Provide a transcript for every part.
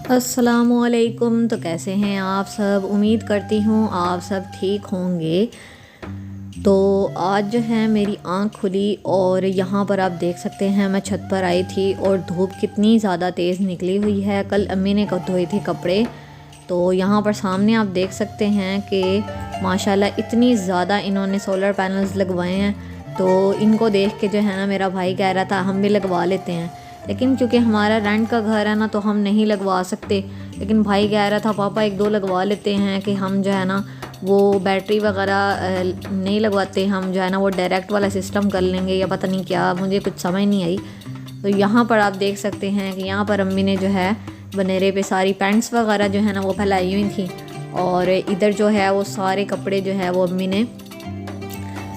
अस्सलामुअलैकुम। तो कैसे हैं आप सब? उम्मीद करती हूँ आप सब ठीक होंगे। तो आज जो है मेरी आँख खुली और यहाँ पर आप देख सकते हैं मैं छत पर आई थी और धूप कितनी ज़्यादा तेज़ निकली हुई है। कल अम्मी ने धोए थे कपड़े, तो यहाँ पर सामने आप देख सकते हैं कि माशाल्लाह इतनी ज़्यादा इन्होंने सोलर पैनल्स लगवाए हैं। तो इनको देख के जो है ना मेरा भाई कह रहा था हम भी लगवा लेते हैं, लेकिन क्योंकि हमारा रेंट का घर है ना तो हम नहीं लगवा सकते। लेकिन भाई कह रहा था पापा एक दो लगवा लेते हैं कि हम जो है ना वो बैटरी वगैरह नहीं लगवाते, हम जो है ना वो डायरेक्ट वाला सिस्टम कर लेंगे या पता नहीं क्या, मुझे कुछ समझ नहीं आई। तो यहाँ पर आप देख सकते हैं कि यहाँ पर अम्मी ने जो है बनेरे पे सारी पैंट्स वगैरह जो है ना वो फैलाई हुई थी और इधर जो है वो सारे कपड़े जो है वो अम्मी ने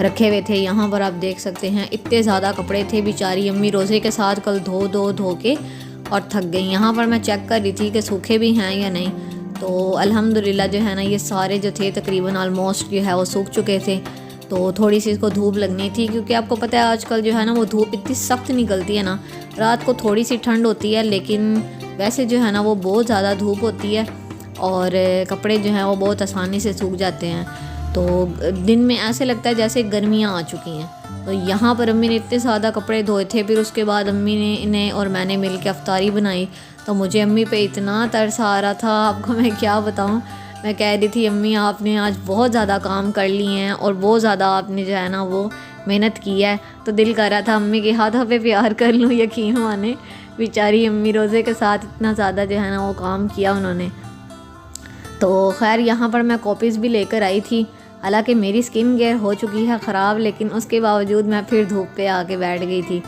रखे हुए थे। यहाँ पर आप देख सकते हैं इतने ज़्यादा कपड़े थे, बेचारी अम्मी रोज़े के साथ कल धो के और थक गई। यहाँ पर मैं चेक कर रही थी कि सूखे भी हैं या नहीं, तो अल्हम्दुलिल्लाह जो है ना ये सारे जो थे तकरीबन ऑलमोस्ट जो है वो सूख चुके थे। तो थोड़ी सी इसको धूप लगनी थी, क्योंकि आपको पता है आजकल जो है ना वो धूप इतनी सख्त निकलती है ना। रात को थोड़ी सी ठंड होती है, लेकिन वैसे जो है ना वो बहुत ज़्यादा धूप होती है और कपड़े जो हैं वो बहुत आसानी से सूख जाते हैं। तो दिन में ऐसे लगता है जैसे गर्मियाँ आ चुकी हैं। तो यहाँ पर अम्मी ने इतने ज़्यादा कपड़े धोए थे, फिर उसके बाद अम्मी ने इन्हें और मैंने मिल के अफ्तारी बनाई। तो मुझे अम्मी पे इतना तरस आ रहा था, आपको मैं क्या बताऊँ। मैं कह रही थी अम्मी आपने आज बहुत ज़्यादा काम कर लिए हैं और बहुत ज़्यादा आपने जो है ना वो मेहनत की है। तो दिल कर रहा था अम्मी के हाथों पे प्यार कर लूँ। यकीन माने बेचारी अम्मी रोज़े के साथ इतना ज़्यादा जो है ना वो काम किया उन्होंने। तो खैर यहाँ पर मैं कॉपीज़ भी लेकर आई थी। हालांकि मेरी स्किन केयर हो चुकी है ख़राब, लेकिन उसके बावजूद मैं फिर धूप पे आके बैठ गई थी।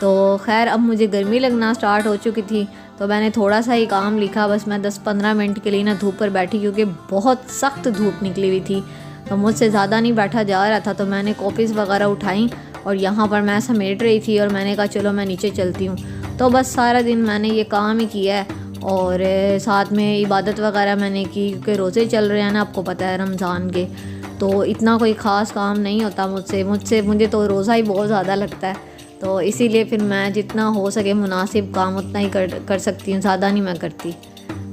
तो खैर अब मुझे गर्मी लगना स्टार्ट हो चुकी थी, तो मैंने थोड़ा सा ही काम लिखा। बस मैं 10-15 मिनट के लिए ना धूप पर बैठी, क्योंकि बहुत सख्त धूप निकली हुई थी तो मुझसे ज़्यादा नहीं बैठा जा रहा था। तो मैंने कॉपीज़ वगैरह उठाई और यहाँ पर मैं समेट रही थी और मैंने कहा चलो मैं नीचे चलती हूँ। तो बस सारा दिन मैंने ये काम ही किया है और साथ में इबादत वगैरह मैंने की, क्योंकि रोज़े चल रहे हैं ना, आपको पता है रमज़ान के। तो इतना कोई ख़ास काम नहीं होता मुझे तो रोज़ा ही बहुत ज़्यादा लगता है। तो इसीलिए फिर मैं जितना हो सके मुनासिब काम उतना ही कर सकती हूँ, ज़्यादा नहीं मैं करती।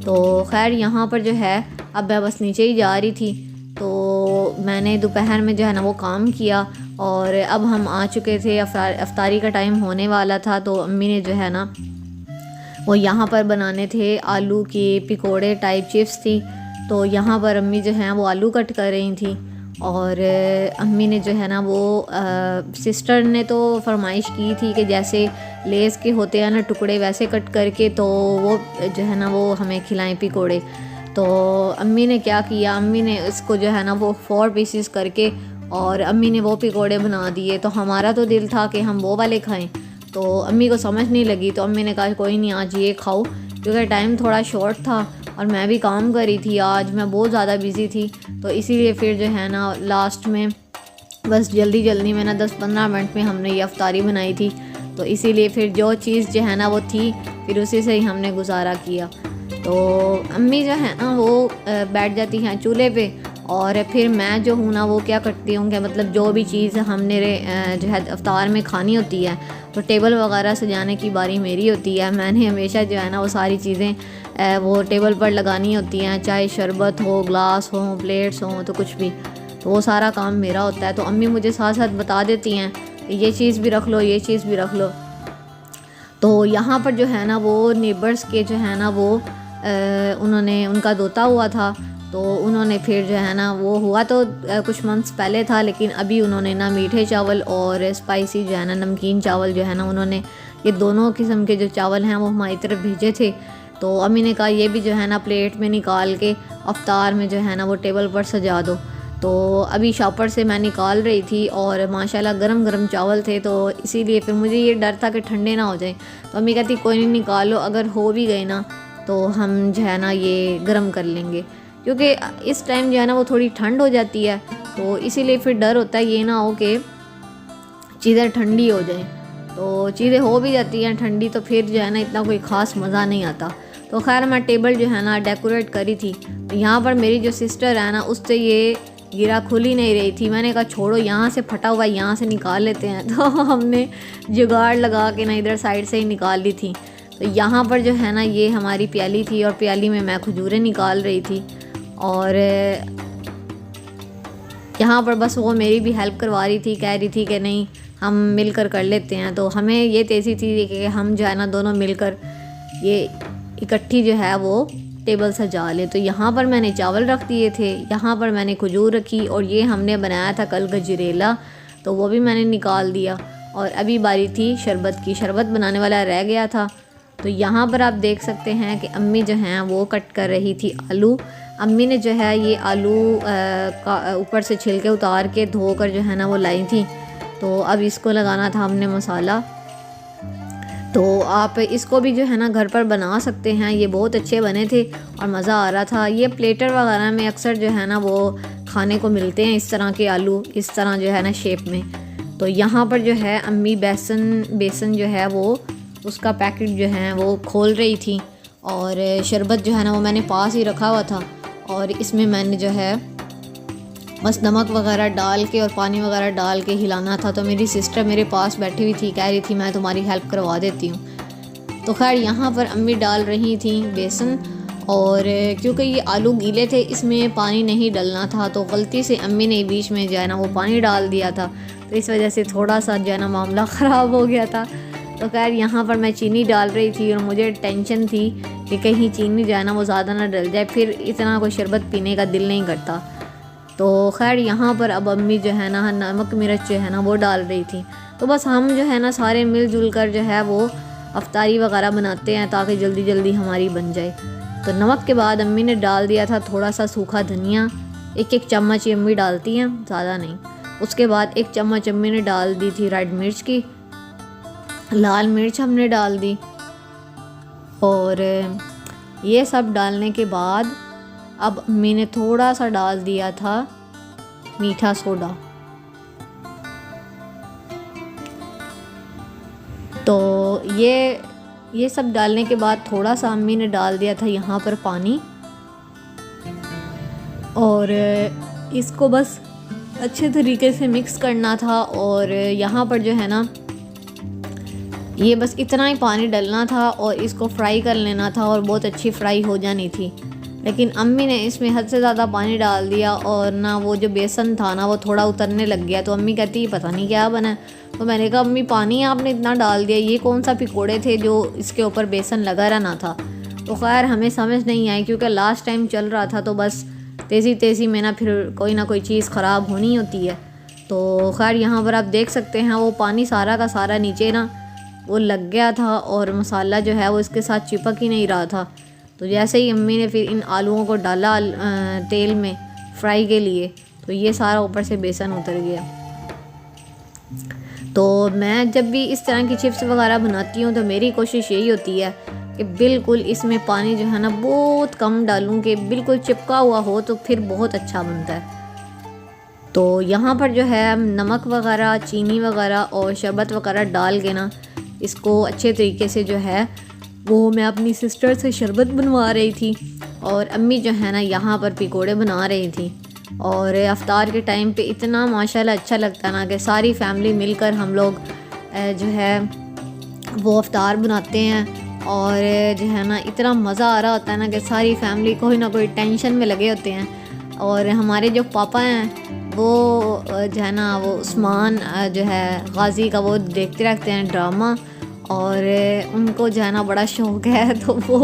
तो खैर यहाँ पर जो है अब मैं बस नीचे ही जा रही थी। तो मैंने दोपहर में जो है ना वो काम किया और अब हम आ चुके थे, अफ्तारी का टाइम होने वाला था। तो अम्मी ने जो है ना वो यहाँ पर बनाने थे आलू के पकौड़े टाइप चिप्स थी। तो यहाँ पर अम्मी जो है वो आलू कट कर रही थी और अम्मी ने जो है ना वो सिस्टर ने तो फरमाइश की थी कि जैसे लेस के होते हैं ना टुकड़े वैसे कट करके तो वो जो है ना वो हमें खिलाएं पकौड़े। तो अम्मी ने क्या किया, अम्मी ने इसको जो है ना वो 4 पीसेस करके और अम्मी ने वो पकौड़े बना दिए। तो हमारा तो दिल था कि हम वो वाले खाएं, तो अम्मी को समझ नहीं लगी। तो अम्मी ने कहा कोई नहीं आज ये खाओ, क्योंकि टाइम थोड़ा शॉर्ट था और मैं भी काम कर रही थी, आज मैं बहुत ज़्यादा बिज़ी थी। तो इसीलिए फिर जो है ना लास्ट में बस जल्दी में ना 10-15 मिनट में हमने ये अफ्तारी बनाई थी। तो इसीलिए फिर जो चीज़ जो है ना वो थी फिर उसी से ही हमने गुजारा किया। तो अम्मी जो है ना वो बैठ जाती हैं चूल्हे पे और फिर मैं जो हूँ ना वो क्या करती हूँ कि मतलब जो भी चीज़ हमने जो है अफ्तार में खानी होती है तो टेबल वगैरह सजाने की बारी मेरी होती है। मैंने हमेशा जो है ना वो सारी चीज़ें वो टेबल पर लगानी होती हैं, चाहे शरबत हो, ग्लास हो, प्लेट्स हो, तो कुछ भी, तो वो सारा काम मेरा होता है। तो अम्मी मुझे साथ साथ बता देती हैं कि ये चीज़ भी रख लो, ये चीज़ भी रख लो। तो यहाँ पर जो है ना वो नेबर्स के जो है ना वो उन्होंने उनका दोता हुआ था, तो उन्होंने फिर जो है ना वो हुआ तो कुछ मंथ्स पहले था, लेकिन अभी उन्होंने ना मीठे चावल और स्पाइसी जो है ना नमकीन चावल जो है ना उन्होंने ये दोनों किस्म के जो चावल हैं वो हमारी तरफ भेजे थे। तो अम्मी ने कहा ये भी जो है ना प्लेट में निकाल के अफ्तार में जो है ना वो टेबल पर सजा दो। तो अभी शॉपर से मैं निकाल रही थी और माशाल्लाह गरम गरम चावल थे, तो इसीलिए फिर मुझे ये डर था कि ठंडे ना हो जाए। तो अम्मी कहती कोई नहीं निकालो, अगर हो भी गए ना तो हम जो है ना ये गरम कर लेंगे, क्योंकि इस टाइम जो है ना वो थोड़ी ठंड हो जाती है। तो इसीलिए फिर डर होता है ये ना हो कि चीज़ें ठंडी हो जाएं। तो चीज़ें हो भी जाती हैं ठंडी तो फिर जो है ना इतना कोई ख़ास मज़ा नहीं आता। तो खैर मैं टेबल जो है ना डेकोरेट करी थी, तो यहाँ पर मेरी जो सिस्टर है ना उससे ये गिरा खुल ही नहीं रही थी। मैंने कहा छोड़ो यहाँ से फटा हुआ यहाँ से निकाल लेते हैं। तो हमने जुगाड़ लगा के ना इधर साइड से ही निकाल ली थी। तो यहाँ पर जो है ना ये हमारी प्याली थी और प्याली में मैं खजूरें निकाल रही थी और यहाँ पर बस वो मेरी भी हेल्प करवा रही थी, कह रही थी कि नहीं हम मिलकर कर लेते हैं। तो हमें ये तेज़ी थी कि हम जो है ना दोनों मिलकर ये इकट्ठी जो है वो टेबल सजा ले। तो यहाँ पर मैंने चावल रख दिए थे, यहाँ पर मैंने खजूर रखी और ये हमने बनाया था कल गजरेला, तो वो भी मैंने निकाल दिया। और अभी बारी थी शरबत की, शरबत बनाने वाला रह गया था। तो यहाँ पर आप देख सकते हैं कि अम्मी जो हैं वो कट कर रही थी आलू। अम्मी ने जो है ये आलू का ऊपर से छिलके उतार के धोकर जो है ना वो लाई थी। तो अब इसको लगाना था हमने मसाला। तो आप इसको भी जो है ना घर पर बना सकते हैं, ये बहुत अच्छे बने थे और मज़ा आ रहा था। ये प्लेटर वगैरह में अक्सर जो है ना वो खाने को मिलते हैं इस तरह के आलू, इस तरह जो है ना शेप में। तो यहाँ पर जो है अम्मी बेसन जो है वो उसका पैकेट जो है वो खोल रही थी और शरबत जो है ना वो मैंने पास ही रखा हुआ था और इसमें मैंने जो है बस नमक वगैरह डाल के और पानी वगैरह डाल के हिलाना था। तो मेरी सिस्टर मेरे पास बैठी हुई थी, कह रही थी मैं तुम्हारी हेल्प करवा देती हूँ। तो खैर यहाँ पर अम्मी डाल रही थी बेसन और क्योंकि ये आलू गीले थे इसमें पानी नहीं डलना था, तो गलती से अम्मी ने बीच में जो है ना वो पानी डाल दिया था। तो इस वजह से थोड़ा सा जो है ना मामला ख़राब हो गया था। तो खैर यहाँ पर मैं चीनी डाल रही थी और मुझे टेंशन थी कि कहीं चीनी जो है ना वो ज़्यादा ना डल जाए, फिर इतना कोई शरबत पीने का दिल नहीं करता। तो खैर यहाँ पर अब अम्मी जो है ना नमक मिर्च जो है ना वो डाल रही थी। तो बस हम जो है ना सारे मिलजुल कर जो है वो अफ्तारी वगैरह बनाते हैं ताकि जल्दी जल्दी हमारी बन जाए। तो नमक के बाद अम्मी ने डाल दिया था थोड़ा सा सूखा धनिया, एक चम्मच ही अम्मी डालती हैं, ज़्यादा नहीं। उसके बाद 1 चम्मच अम्मी ने डाल दी थी रेड मिर्च की, लाल मिर्च हमने डाल दी और ये सब डालने के बाद अब अम्मी ने थोड़ा सा डाल दिया था मीठा सोडा। तो ये सब डालने के बाद थोड़ा सा अम्मी ने डाल दिया था यहाँ पर पानी और इसको बस अच्छे तरीके से मिक्स करना था। और यहाँ पर जो है ना ये बस इतना ही पानी डालना था और इसको फ्राई कर लेना था और बहुत अच्छी फ्राई हो जानी थी। लेकिन अम्मी ने इसमें हद से ज़्यादा पानी डाल दिया और ना वो जो बेसन था ना वो थोड़ा उतरने लग गया। तो अम्मी कहती पता नहीं क्या बना। तो मैंने कहा अम्मी पानी आपने इतना डाल दिया, ये कौन सा पकौड़े थे जो इसके ऊपर बेसन लगा रहना था। तो खैर हमें समझ नहीं आई क्योंकि लास्ट टाइम चल रहा था, तो बस तेज़ी में ना फिर कोई ना कोई चीज़ ख़राब होनी होती है। तो खैर यहाँ पर आप देख सकते हैं वो पानी सारा का सारा नीचे ना वो लग गया था और मसाला जो है वो इसके साथ चिपक ही नहीं रहा था। तो जैसे ही अम्मी ने फिर इन आलूओं को डाला तेल में फ्राई के लिए, तो ये सारा ऊपर से बेसन उतर गया। तो मैं जब भी इस तरह की चिप्स वगैरह बनाती हूँ तो मेरी कोशिश यही होती है कि बिल्कुल इसमें पानी जो है ना बहुत कम डालूँ कि बिल्कुल चिपका हुआ हो, तो फिर बहुत अच्छा बनता है। तो यहाँ पर जो है नमक वगैरह, चीनी वगैरह और शरबत वगैरह डाल के ना इसको अच्छे तरीके से जो है वो मैं अपनी सिस्टर से शरबत बनवा रही थी और अम्मी जो है ना यहाँ पर पकौड़े बना रही थी। और अफ्तार के टाइम पे इतना माशाल्लाह अच्छा लगता है ना कि सारी फैमिली मिलकर हम लोग जो है वो अफ्तार बनाते हैं और जो है ना इतना मज़ा आ रहा होता है ना कि सारी फैमिली कोई ना कोई टेंशन में लगे होते हैं। और हमारे जो पापा हैं वो जो है ना वो उस्मान जो है गाजी का वो देखते रहते हैं ड्रामा और उनको जो है ना बड़ा शौक़ है, तो वो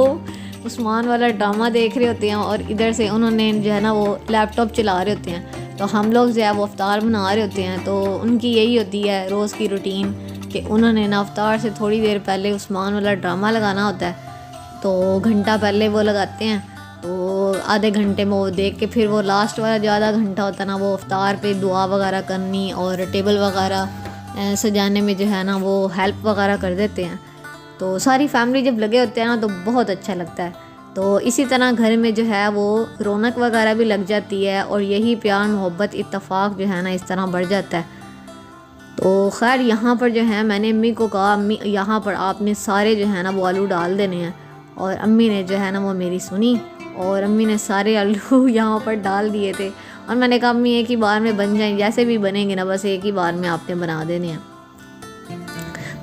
उस्मान वाला ड्रामा देख रहे होते हैं और इधर से उन्होंने जो है ना वो लैपटॉप चला रहे होते हैं। तो हम लोग जो है वो अफ्तार बना रहे होते हैं। तो उनकी यही होती है रोज़ की रूटीन कि उन्होंने ना अफ्तार से थोड़ी देर पहले उस्मान वाला ड्रामा लगाना होता है। तो घंटा पहले वो लगाते हैं, तो आधे घंटे में वो देख के फिर वो लास्ट वाला जो आधा घंटा होता है ना वो अफ्तार पे दुआ वगैरह करनी और टेबल वगैरह सजाने में जो है ना वो हेल्प वगैरह कर देते हैं। तो सारी फैमिली जब लगे होते हैं ना तो बहुत अच्छा लगता है। तो इसी तरह घर में जो है वो रौनक वगैरह भी लग जाती है और यही प्यार मोहब्बत इत्तेफाक जो है ना इस तरह बढ़ जाता है। तो खैर यहाँ पर जो है मैंने अम्मी को कहा अम्मी यहाँ पर आपने सारे जो है ना वो आलू डाल देने हैं, और अम्मी ने जो है ना वो मेरी सुनी और अम्मी ने सारे आलू यहाँ पर डाल दिए थे। और मैंने कहा अम्मी एक ही बार में बन जाएं, जैसे भी बनेंगे ना बस एक ही बार में आपने बना देने हैं।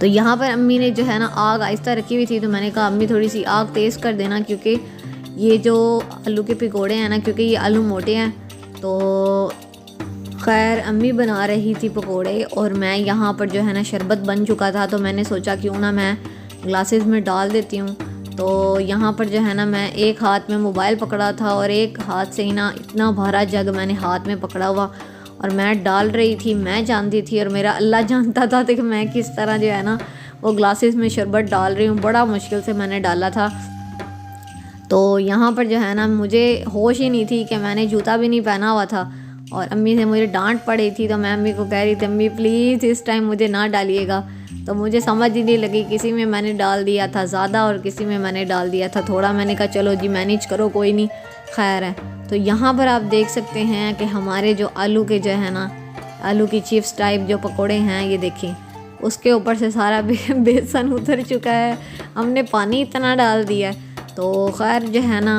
तो यहाँ पर अम्मी ने जो है ना आग आहिस्ता रखी हुई थी, तो मैंने कहा अम्मी थोड़ी सी आग तेज़ कर देना, क्योंकि ये जो आलू के पकौड़े हैं ना, क्योंकि ये आलू मोटे हैं। तो खैर अम्मी बना रही थी पकोड़े और मैं यहाँ पर जो है ना शरबत बन चुका था, तो मैंने सोचा क्यों ना मैं ग्लासेस में डाल देती हूँ। तो यहाँ पर जो है ना मैं एक हाथ में मोबाइल पकड़ा था और एक हाथ से ही ना इतना भारा जग मैंने हाथ में पकड़ा हुआ और मैं डाल रही थी। मैं जानती थी और मेरा अल्लाह जानता था कि मैं किस तरह जो है ना वो ग्लासेस में शरबत डाल रही हूँ। बड़ा मुश्किल से मैंने डाला था। तो यहाँ पर जो है ना मुझे होश ही नहीं थी कि मैंने जूता भी नहीं पहना हुआ था और अम्मी से मुझे डांट पड़ी थी। तो मैं अम्मी को कह रही थी अम्मी प्लीज़ इस टाइम मुझे ना डालिएगा। तो मुझे समझ ही नहीं लगी, किसी में मैंने डाल दिया था ज़्यादा और किसी में मैंने डाल दिया था थोड़ा। मैंने कहा चलो जी मैनेज करो, कोई नहीं, खैर है। तो यहाँ पर आप देख सकते हैं कि हमारे जो आलू के जो है ना आलू की चिप्स टाइप जो पकोड़े हैं, ये देखें उसके ऊपर से सारा बेसन उतर चुका है। हमने पानी इतना डाल दिया है। तो खैर जो है ना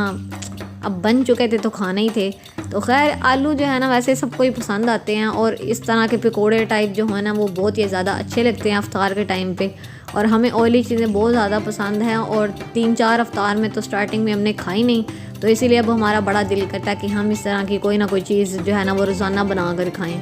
अब बन चुके थे तो खाने ही थे। तो खैर आलू जो है ना वैसे सबको ही पसंद आते हैं और इस तरह के पकोड़े टाइप जो है ना वो बहुत ही ज़्यादा अच्छे लगते हैं अफ्तार के टाइम पे। और हमें ऑयली चीज़ें बहुत ज़्यादा पसंद हैं और 3-4 अफ्तार में तो स्टार्टिंग में हमने खाई नहीं, तो इसीलिए अब हमारा बड़ा दिल करता है कि हम इस तरह की कोई ना कोई चीज़ जो है ना वो रोज़ाना बना कर खाएँ।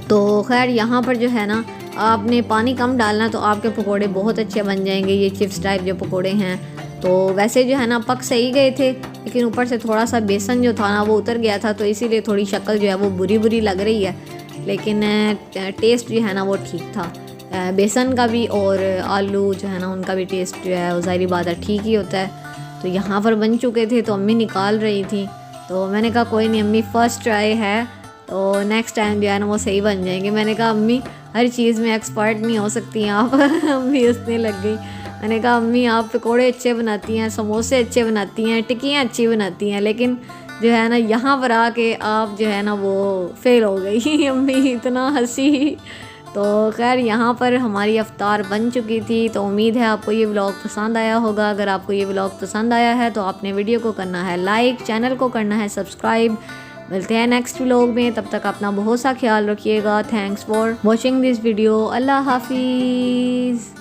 तो खैर यहाँ पर जो है ना आपने पानी कम डालना तो आपके पकोड़े बहुत अच्छे बन जाएंगे। ये चिप्स टाइप जो पकोड़े हैं तो वैसे जो है ना पक सही गए थे, लेकिन ऊपर से थोड़ा सा बेसन जो था ना वो उतर गया था, तो इसीलिए थोड़ी शक्ल जो है वो बुरी बुरी लग रही है। लेकिन टेस्ट जो है ना वो ठीक था, बेसन का भी और आलू जो है ना उनका भी टेस्ट जो है वो ज़ाहिर बात है ठीक ही होता है। तो यहाँ पर बन चुके थे तो अम्मी निकाल रही थी। तो मैंने कहा कोई नहीं अम्मी फ़र्स्ट ट्राई है तो नेक्स्ट टाइम जो है ना वो सही बन जाएंगे। मैंने कहा अम्मी हर चीज़ में एक्सपर्ट नहीं हो सकती हैं आप। अम्मी हंसने लग गई। मैंने कहा अम्मी आप पकोड़े अच्छे बनाती हैं, समोसे अच्छे बनाती हैं, टिक्कियाँ अच्छी बनाती हैं, लेकिन जो है ना यहाँ पर आके आप जो है ना वो फेल हो गई। अम्मी इतना हंसी। तो खैर यहाँ पर हमारी अफ्तार बन चुकी थी। तो उम्मीद है आपको ये व्लॉग पसंद आया होगा। अगर आपको ये व्लॉग पसंद आया है तो आपने वीडियो को करना है लाइक, चैनल को करना है सब्सक्राइब। मिलते हैं नेक्स्ट व्लॉग में, तब तक अपना बहुत सा ख्याल रखिएगा। Thanks for watching this video. अल्लाह हाफिज़।